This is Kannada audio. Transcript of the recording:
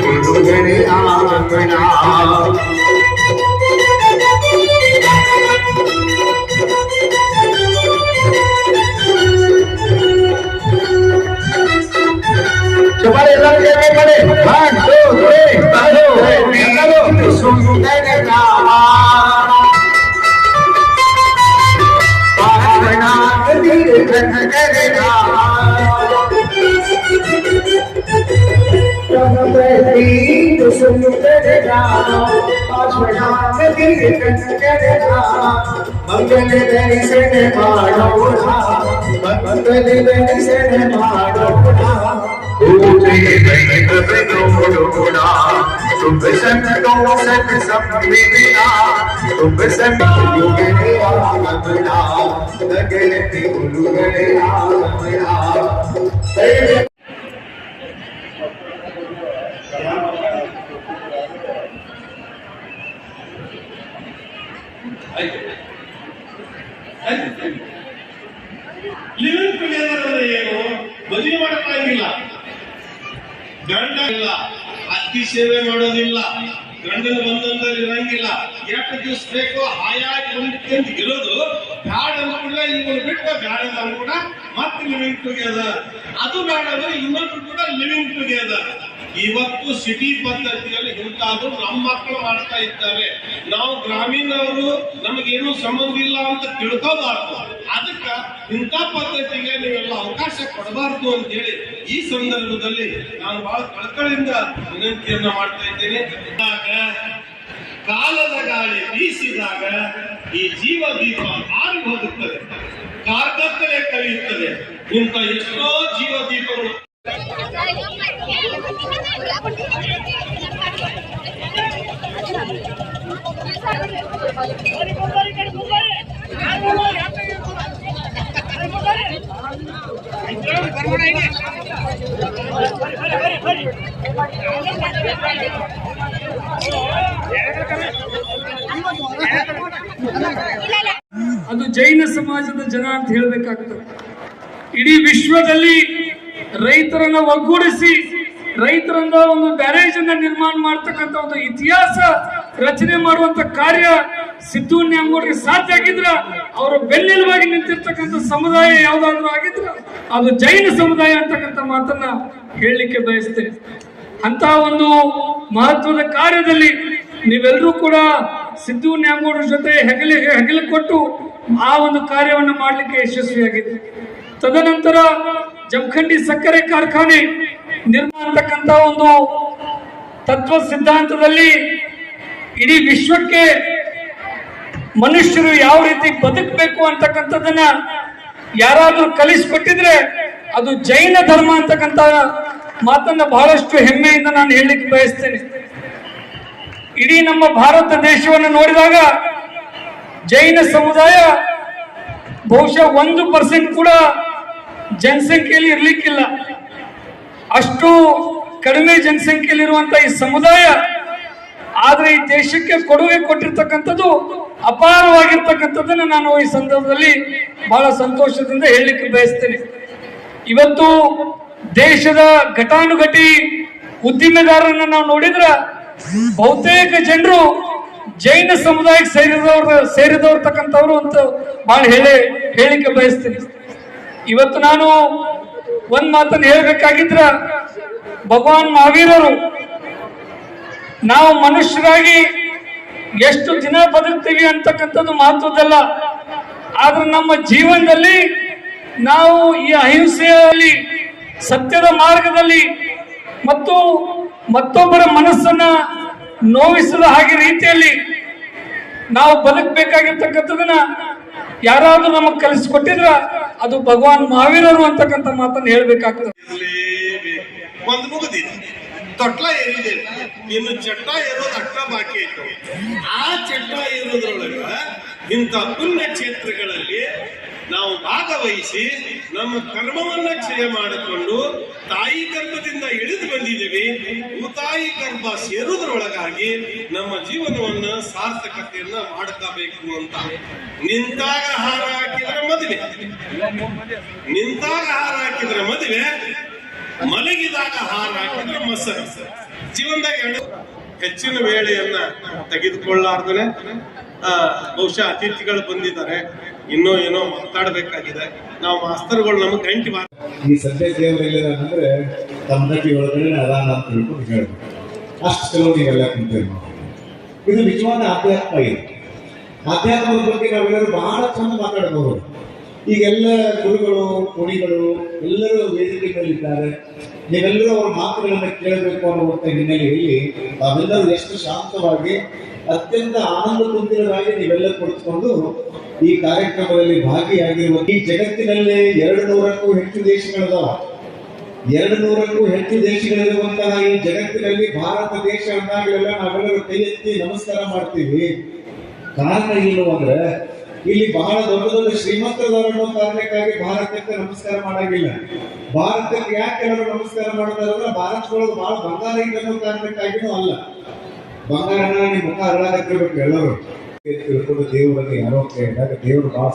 ಹುಡುಗರೆ ಆಗೋಣ. चपाले लगे बड़े 1 2 3 सुंदर रामा पावना दिल धनकर रामा प्रभु सुंदर रामा पावना दिल धनकर रामा मंगल दर्शन माडोरा मंगल दर्शन माडोरा नोडोड़ा शुभ संतोषक सम्मिलना शुभ संगुगरे आगमना नगरति गुरुगरे आगमना. ಲಿವಿಂಗ್ ಟುಗೆದರ್ ಅಂದ್ರೆ ಏನು? ಮದುವೆ ಮಾಡಕ್ಕಾಗಿಲ್ಲ, ಗಂಡ ಇಲ್ಲ, ಅತ್ತಿ ಸೇವೆ ಮಾಡೋದಿಲ್ಲ, ಗಂಡನ ಬಂಧನದಲ್ಲಿ ಇರಂಗಿಲ್ಲ, 2 ದಿವಸ ಬೇಕು ಹಾಯಾಗಿ ಅಂತ ಇರೋದು ಬ್ಯಾಡ ಅನ್ಕೊಂಡ ಇವನು ಬಿಟ್ಟ ಬ್ಯಾಡ ಅನ್ಕೊಂಡ ಮತ್ತೆ ಲಿವಿಂಗ್ ಟುಗೆದರ್. ಅದು ಬೇಡ ಅಂದ್ರೆ ಇನ್ನೊಬ್ರು ಕೂಡ ಲಿವಿಂಗ್ ಟುಗೆದರ್. ಇವತ್ತು ಸಿಟಿ ಪದ್ಧತಿಯಲ್ಲಿ ಇಂಥದ್ದು ನಮ್ಮ ಮಕ್ಕಳು ಮಾಡ್ತಾ ಇದ್ದಾರೆ. ನಾವು ಗ್ರಾಮೀಣವರು ನಮಗೇನು ಸಂಬಂಧ ಇಲ್ಲ ಅಂತ ತಿಳ್ಕೋಬಾರ್ದು. ಅದಕ್ಕ ಇಂಥ ಪದ್ಧತಿಗೆ ನೀವೆಲ್ಲ ಅವಕಾಶ ಕೊಡಬಾರ್ದು ಅಂತ ಹೇಳಿ ಈ ಸಂದರ್ಭದಲ್ಲಿ ನಾನು ಬಹಳ ಕಳಕಳಿಯಿಂದ ವಿನಂತಿಯನ್ನ ಮಾಡ್ತಾ ಇದ್ದೇನೆ. ಕಾಲದ ಗಾಳಿ ಬೀಸಿದಾಗ ಈ ಜೀವ ದೀಪ ಆರಿ ಹೋಗುತ್ತದೆ, ಕಾರ್ಗತ್ತಲೆ ಕಲಿಯುತ್ತದೆ. ಇಂಥ ಎಷ್ಟೋ ಜೀವ ದೀಪಗಳು ಅದು ಜೈನ ಸಮಾಜದ ಜನ ಅಂತ ಹೇಳಬೇಕಾಗ್ತದೆ. ಇಡೀ ವಿಶ್ವದಲ್ಲಿ ರೈತರನ್ನ ಒಗ್ಗೂಡಿಸಿ ರೈತರಿಂದ ಒಂದು ಬ್ಯಾರೇಜ್ ಅನ್ನ ನಿರ್ಮಾಣ ಮಾಡ್ತಕ್ಕಂಥ ಒಂದು ಇತಿಹಾಸ ರಚನೆ ಮಾಡುವಂತ ಕಾರ್ಯ ಸಿದ್ದು ನ್ಯಾಮಗೌಡರಿಗೆ ಸಾಧ್ಯ ಆಗಿದ್ರ, ಅವರು ಬೆನ್ನೆಲುಬಾಗಿ ನಿಂತಿರ್ತಕ್ಕಂಥ ಸಮುದಾಯ ಯಾವ್ದಾದ್ರು ಆಗಿದ್ರ ಅದು ಜೈನ ಸಮುದಾಯ ಅಂತಕ್ಕಂಥ ಮಾತನ್ನ ಹೇಳಲಿಕ್ಕೆ ಬಯಸ್ತೇನೆ. ಅಂತ ಒಂದು ಮಹತ್ವದ ಕಾರ್ಯದಲ್ಲಿ ನೀವೆಲ್ಲರೂ ಕೂಡ ಸಿದ್ದು ನ್ಯಾಮಗೌಡರ ಜೊತೆ ಹೆಗಲು ಕೊಟ್ಟು ಆ ಒಂದು ಕಾರ್ಯವನ್ನು ಮಾಡಲಿಕ್ಕೆ ಯಶಸ್ವಿಯಾಗಿದೆ. ತದನಂತರ ಜಮಖಂಡಿ ಸಕ್ಕರೆ ಕಾರ್ಖಾನೆ ನಿರ್ಮಾಣ ಅಂತಕ್ಕಂಥ ಒಂದು ತತ್ವ ಸಿದ್ಧಾಂತದಲ್ಲಿ ಇಡೀ ವಿಶ್ವಕ್ಕೆ ಮನುಷ್ಯರು ಯಾವ ರೀತಿ ಬದುಕಬೇಕು ಅಂತಕ್ಕಂಥದ್ದನ್ನ ಯಾರಾದ್ರೂ ಕಲಿಸಿಕೊಟ್ಟಿದ್ರೆ ಅದು ಜೈನ ಧರ್ಮ ಅಂತಕ್ಕಂಥ ಮಾತನ್ನ ಬಹಳಷ್ಟು ಹೆಮ್ಮೆಯಿಂದ ನಾನು ಹೇಳಲಿಕ್ಕೆ ಬಯಸ್ತೇನೆ. ಇಡೀ ನಮ್ಮ ಭಾರತ ದೇಶವನ್ನು ನೋಡಿದಾಗ ಜೈನ ಸಮುದಾಯ ಬಹುಶಃ 1% ಕೂಡ ಜನಸಂಖ್ಯೆಯಲ್ಲಿ ಇರ್ಲಿಕ್ಕಿಲ್ಲ. ಅಷ್ಟು ಕಡಿಮೆ ಜನಸಂಖ್ಯೆಯಲ್ಲಿರುವಂತಹ ಈ ಸಮುದಾಯ ಆದ್ರೆ ಈ ದೇಶಕ್ಕೆ ಕೊಡುಗೆ ಕೊಟ್ಟಿರ್ತಕ್ಕಂಥದ್ದು ಅಪಾರವಾಗಿರ್ತಕ್ಕಂಥದ್ದನ್ನು ನಾನು ಈ ಸಂದರ್ಭದಲ್ಲಿ ಬಹಳ ಸಂತೋಷದಿಂದ ಹೇಳಲಿಕ್ಕೆ ಬಯಸ್ತೇನೆ. ಇವತ್ತು ದೇಶದ ಘಟಾನುಘಟಿ ಉದ್ದಿಮೆದಾರರನ್ನ ನಾವು ನೋಡಿದ್ರ ಬಹುತೇಕ ಜನರು ಜೈನ ಸಮುದಾಯಕ್ಕೆ ಸೇರಿದವರು ಅಂತ ಬಹಳ ಹೇಳಿಕೆ ಬಯಸ್ತೀನಿ. ಇವತ್ತು ನಾನು ಒಂದ್ ಮಾತನ್ನು ಹೇಳ್ಬೇಕಾಗಿದ್ರ ಭಗವಾನ್ ಮಹಾವೀರರು ನಾವು ಮನುಷ್ಯರಾಗಿ ಎಷ್ಟು ದಿನ ಬದುಕ್ತೀವಿ ಅಂತಕ್ಕಂಥದ್ದು ಮಹತ್ವದಲ್ಲ, ಆದ್ರೆ ನಮ್ಮ ಜೀವನದಲ್ಲಿ ನಾವು ಈ ಅಹಿಂಸೆಯಲ್ಲಿ ಸತ್ಯದ ಮಾರ್ಗದಲ್ಲಿ ಮತ್ತು ಮತ್ತೊಬ್ಬರ ಮನಸ್ಸನ್ನ ನೋವಿಸದ ಹಾಗೆ ರೀತಿಯಲ್ಲಿ ನಾವು ಬದುಕಬೇಕಾಗಿರ್ತಕ್ಕಂಥದನ್ನ ಯಾರಾದ್ರೂ ನಮಗೆ ಕಲಿಸಿಕೊಟ್ಟಿದ್ರ ಅದು ಭಗವಾನ್ ಮಹಾವೀರರು ಅಂತಕ್ಕಂಥ ಮಾತನ್ನು ಹೇಳ್ಬೇಕಾಗ್ತದೆ. ಒಂದು ಮುಗಿದಿದೆ, ತೊಟ್ಲ ಏರಿದೆ, ಇನ್ನು ಚಟ್ಟ ಇರೋದು ಅಟ್ಟ ಬಾಕಿ ಇತ್ತು. ಆ ಚಟ್ಟ ಇರೋದ್ರೊಳಗ ಇಂಥ ಪುಣ್ಯ ಕ್ಷೇತ್ರಗಳಲ್ಲಿ ನಾವು ಭಾಗವಹಿಸಿ ನಮ್ಮ ಕರ್ಮವನ್ನ ಕ್ಷಯ ಮಾಡಿಕೊಂಡು ತಾಯಿ ಗರ್ಭದಿಂದ ಇಳಿದು ಬಂದಿದ್ದೀವಿ. ತಾಯಿ ಗರ್ಭ ಸೇರುವುದರೊಳಗಾಗಿ ನಮ್ಮ ಜೀವನವನ್ನ ಸಾರ್ಥಕತೆಯನ್ನ ಮಾಡ್ಕೋಬೇಕು ಅಂತ. ನಿಂತಾಗ ಹಾರ ಹಾಕಿದ್ರೆ ಮದುವೆ, ನಿಂತಾಗ ಹಾರ ಹಾಕಿದ್ರೆ ಮದುವೆ, ಮಲಗಿದಾಗ ಹಾರ ಹಾಕಿದ್ರೆ ಮೊಸರು. ಜೀವನದಾಗ ಹೆಚ್ಚಿನ ವೇಳೆಯನ್ನ ತೆಗೆದುಕೊಳ್ಳಾರ್ದನೆ ಬಹುಶಃ ಅತಿಥಿಗಳು ಬಂದಿದ್ದಾರೆ, ಇನ್ನೂ ಏನೋ ಮಾತಾಡಬೇಕಾಗಿದೆ. ನಾವು ಮಾಸ್ತರ್ಗಳು ನಮಗೆ ಗಂಟೆ ಈ ಸದ್ಯ ದೇವರೆಲ್ಲಿದಾನಂದ್ರೆ ತಮ್ಮ ನಟಿ ಒಳಗಡೆ ಅದಾನ ಅಂತ ತಿಳ್ಕೊಂಡು ಹೇಳ್ಬೇಕು. ಅಷ್ಟು ಕೆಲವು ನೀವೆಲ್ಲ ಕುಂತೀವಿ ನಾವು. ಇದು ನಿಜವಾದ ಆಧ್ಯಾತ್ಮ ಇದೆ. ಆಧ್ಯಾತ್ಮದ ಬಗ್ಗೆ ನಾವೆಲ್ಲರೂ ಬಹಳ ಚಂದ ಮಾತಾಡಬಹುದು. ಈಗೆಲ್ಲ ಗುರುಗಳು ಮುನಿಗಳು ಎಲ್ಲರೂ ವೇದಿಕೆ ಮೇಲಿದ್ದಾರೆ. ನೀವೆಲ್ಲರೂ ಅವರ ಮಾತುಗಳನ್ನು ಕೇಳಬೇಕು ಅನ್ನುವಂಥ ಹಿನ್ನೆಲೆಯಲ್ಲಿ ನಾವೆಲ್ಲರೂ ಎಷ್ಟು ಶಾಂತವಾಗಿ ಅತ್ಯಂತ ಆನಂದ ತುಂಬಿರದಾಗಿ ನೀವೆಲ್ಲ ಕುಳಿತುಕೊಂಡು ಈ ಕಾರ್ಯಕ್ರಮದಲ್ಲಿ ಭಾಗಿಯಾಗಿರುವ ಈ ಜಗತ್ತಿನಲ್ಲಿ 200ಕ್ಕೂ ಹೆಚ್ಚು ದೇಶಗಳಿದಾವ. 200ಕ್ಕೂ ಹೆಚ್ಚು ದೇಶಗಳಿರುವಂತಹ ಈ ಜಗತ್ತಿನಲ್ಲಿ ಭಾರತ ದೇಶ ಅಂದಾಗಲೆಲ್ಲ ನಾವೆಲ್ಲರೂ ಕೈ ಎತ್ತಿ ನಮಸ್ಕಾರ ಮಾಡ್ತೀವಿ. ಕಾರಣ ಏನು ಅಂದ್ರೆ ಇಲ್ಲಿ ಬಹಳ ದೊಡ್ಡ ದೊಡ್ಡ ಶ್ರೀಮಂತರದವರು ಅನ್ನೋ ಕಾರಣಕ್ಕಾಗಿ ಭಾರತಕ್ಕೆ ನಮಸ್ಕಾರ ಮಾಡಾಗಿಲ್ಲ. ಭಾರತಕ್ಕೆ ಯಾಕೆ ಎಲ್ಲರೂ ನಮಸ್ಕಾರ ಮಾಡ್ತಾರೆ ಅಂದ್ರೆ ಭಾರತದೊಳಗೆ ಬಹಳ ಬಂಗಾರ ಇದೆ ಅನ್ನೋ ಕಾರಣಕ್ಕಾಗಿನೂ ಅಲ್ಲ. ಬಂಗಾರನ ನಿಮ್ಮ ಮುಖ ಅರಳಾಗತ್ತಿರ್ಬೇಕು ಎಲ್ಲರೂ ತಿಳ್ಕೊಂಡು ದೇವರಲ್ಲಿ ಆರೋಗ್ಯ ಇದ್ದಾಗ ದೇವರು ಬಹಳ